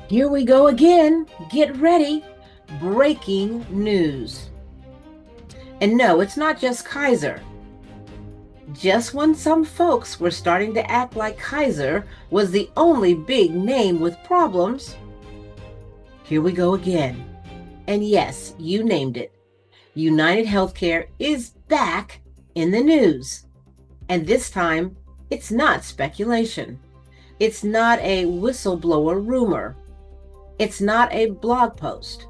Here we go again. Get ready. Breaking news. And no, it's not just Kaiser. Just when some folks were starting to act like Kaiser was the only big name with problems, here we go again. And yes, you named it. United Healthcare is back in the news. And this time, it's not speculation. It's not a whistleblower rumor. It's not a blog post.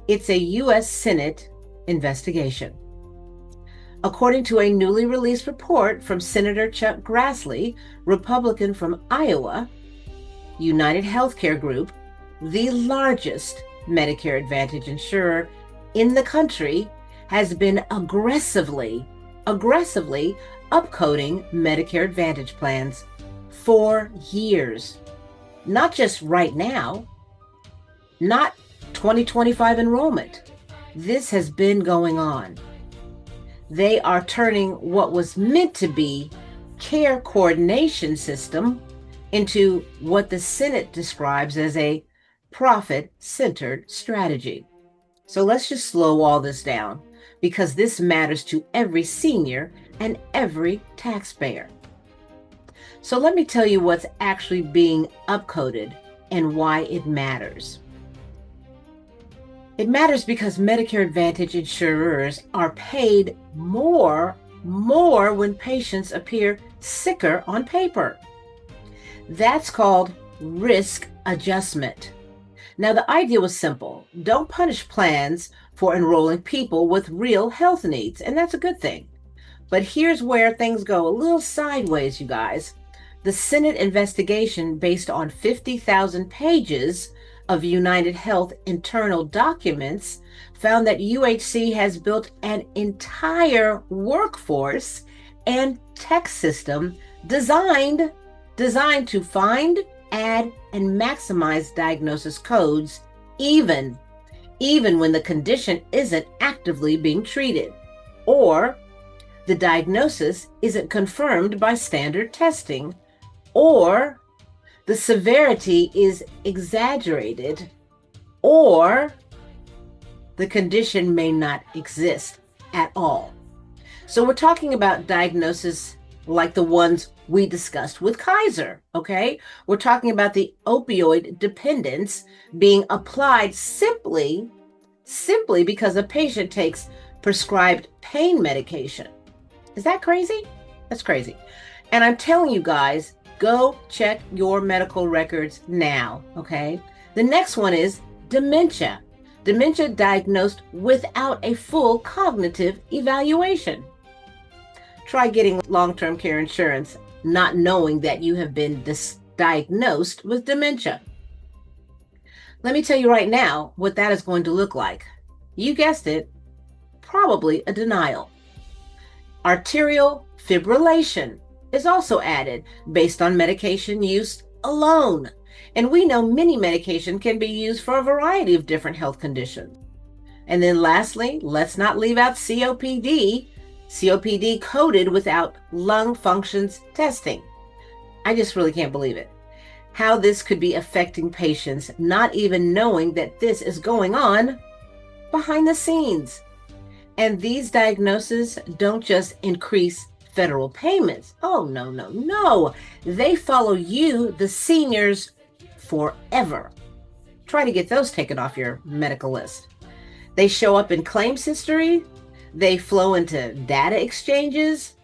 It's a U.S. Senate investigation. According to a newly released report from Senator Chuck Grassley, Republican from Iowa, United Healthcare Group, the largest Medicare Advantage insurer in the country, has been aggressively upcoding Medicare Advantage plans for years. Not just right now, not 2025 enrollment. This has been going on. They are turning what was meant to be care coordination system into what the Senate describes as a profit-centered strategy. So let's just slow all this down, because this matters to every senior and every taxpayer. So let me tell you what's actually being upcoded and why it matters. It matters because Medicare Advantage insurers are paid more when patients appear sicker on paper. That's called risk adjustment. Now, the idea was simple. Don't punish plans for enrolling people with real health needs, and that's a good thing. But here's where things go a little sideways, you guys. The Senate investigation, based on 50,000 pages of United Health internal documents, found that UHC has built an entire workforce and tech system designed to find, add, and maximize diagnosis codes, even when the condition isn't actively being treated, or the diagnosis isn't confirmed by standard testing, or the severity is exaggerated, or the condition may not exist at all. So we're talking about diagnoses like the ones we discussed with Kaiser, okay? We're talking about the opioid dependence being applied simply because a patient takes prescribed pain medication. Is that crazy? That's crazy. And I'm telling you guys, go check your medical records now, okay? The next one is dementia. Dementia diagnosed without a full cognitive evaluation. Try getting long-term care insurance, not knowing that you have been diagnosed with dementia. Let me tell you right now what that is going to look like. You guessed it, probably a denial. Arterial fibrillation is also added based on medication use alone. And we know many medication can be used for a variety of different health conditions. And then lastly, let's not leave out COPD. COPD coded without lung functions testing. I just really can't believe it. How this could be affecting patients, not even knowing that this is going on behind the scenes. And these diagnoses don't just increase federal payments. Oh, no. They follow you, the seniors, forever. Try to get those taken off your medical list. They show up in claims history. They flow into data exchanges.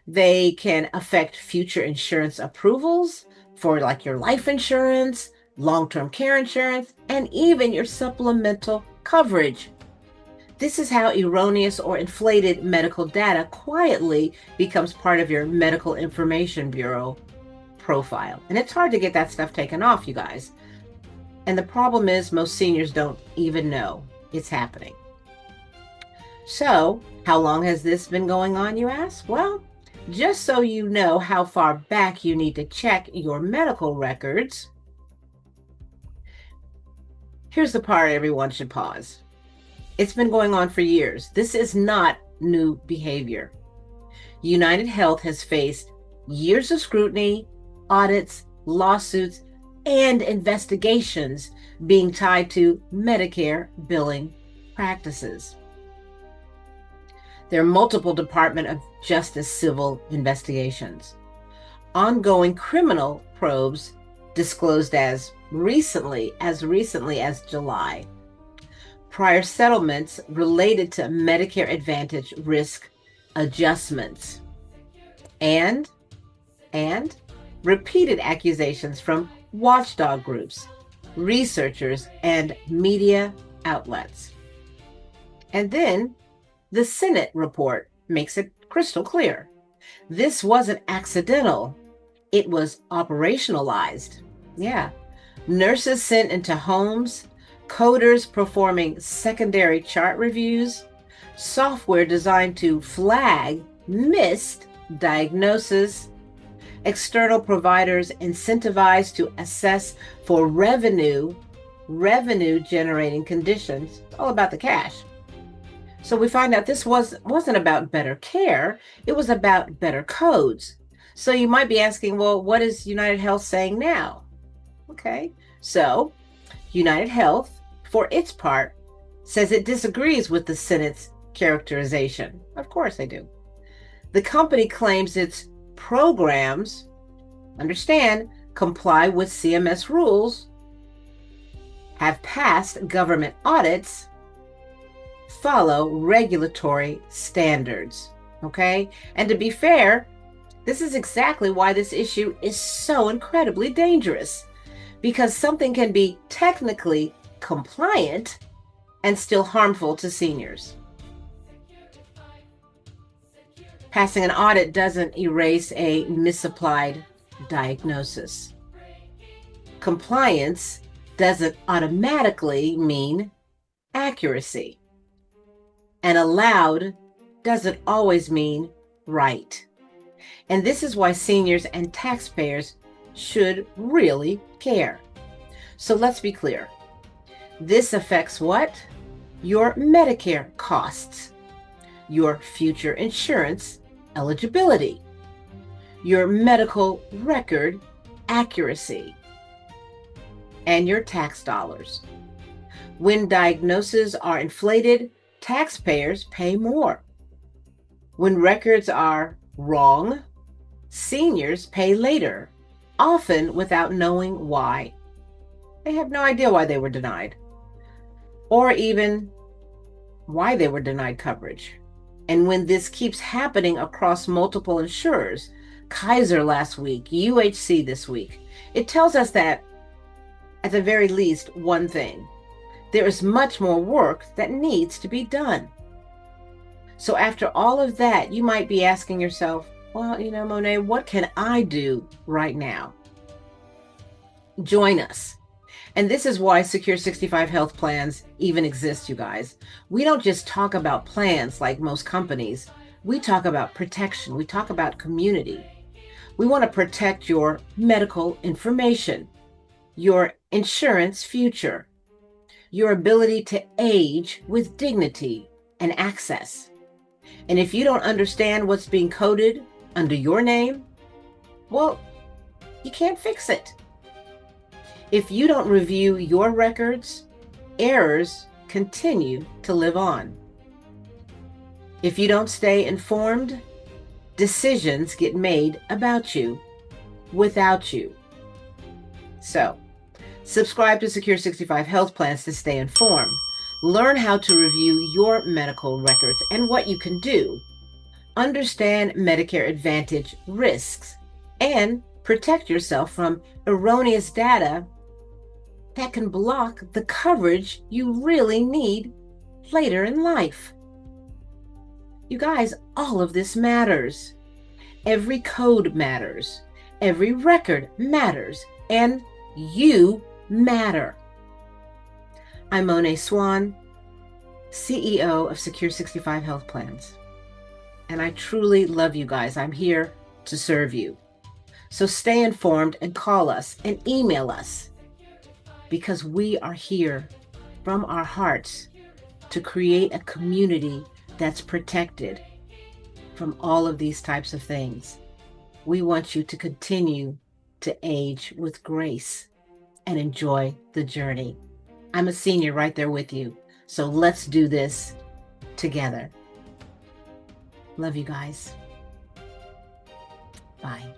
They can affect future insurance approvals for like your life insurance, long-term care insurance, and even your supplemental coverage. This is how erroneous or inflated medical data quietly becomes part of your Medical Information Bureau profile. And it's hard to get that stuff taken off, you guys. And the problem is most seniors don't even know it's happening. So, how long has this been going on, you ask? Well, just so you know how far back you need to check your medical records, here's the part everyone should pause. It's been going on for years. This is not new behavior. United Health has faced years of scrutiny, audits, lawsuits, and investigations being tied to Medicare billing practices. There are multiple Department of Justice civil investigations. Ongoing criminal probes disclosed as recently as July. Prior settlements related to Medicare Advantage risk adjustments. And repeated accusations from watchdog groups, researchers, and media outlets. And then the Senate report makes it crystal clear. This wasn't accidental. It was operationalized. Yeah. Nurses sent into homes, coders performing secondary chart reviews, software designed to flag missed diagnoses, external providers incentivized to assess for revenue generating conditions. It's all about the cash. So we find out this wasn't about better care, it was about better codes. So you might be asking, well, what is United Health saying now? Okay, so United Health, for its part, says it disagrees with the Senate's characterization. Of course they do. The company claims its programs, understand, comply with CMS rules, have passed government audits, follow regulatory standards. Okay? And to be fair, this is exactly why this issue is so incredibly dangerous, because something can be technically compliant and still harmful to seniors. Passing an audit doesn't erase a misapplied diagnosis. Compliance doesn't automatically mean accuracy. And allowed doesn't always mean right. And this is why seniors and taxpayers should really care. So let's be clear. This affects what? Your Medicare costs, your future insurance eligibility, your medical record accuracy, and your tax dollars. When diagnoses are inflated, taxpayers pay more. When records are wrong, seniors pay later, often without knowing why. They have no idea why they were denied, or even why they were denied coverage. And when this keeps happening across multiple insurers, Kaiser last week, UHC this week, it tells us that, at the very least, one thing: there is much more work that needs to be done. So after all of that, you might be asking yourself, well, Monet, what can I do right now? Join us. And this is why Secure 65 health plans even exist, you guys. We don't just talk about plans like most companies. We talk about protection. We talk about community. We want to protect your medical information, your insurance future, your ability to age with dignity and access. And if you don't understand what's being coded under your name, well, you can't fix it. If you don't review your records, errors continue to live on. If you don't stay informed, decisions get made about you without you. So, subscribe to Secure 65 Health Plans to stay informed. Learn how to review your medical records and what you can do. Understand Medicare Advantage risks and protect yourself from erroneous data that can block the coverage you really need later in life. You guys, all of this matters. Every code matters. Every record matters. And you matter. I'm Monet Swan, CEO of Secure 65 Health Plans. And I truly love you guys. I'm here to serve you. So stay informed and call us and email us, because we are here from our hearts to create a community that's protected from all of these types of things. We want you to continue to age with grace and enjoy the journey. I'm a senior right there with you. So let's do this together. Love you guys. Bye.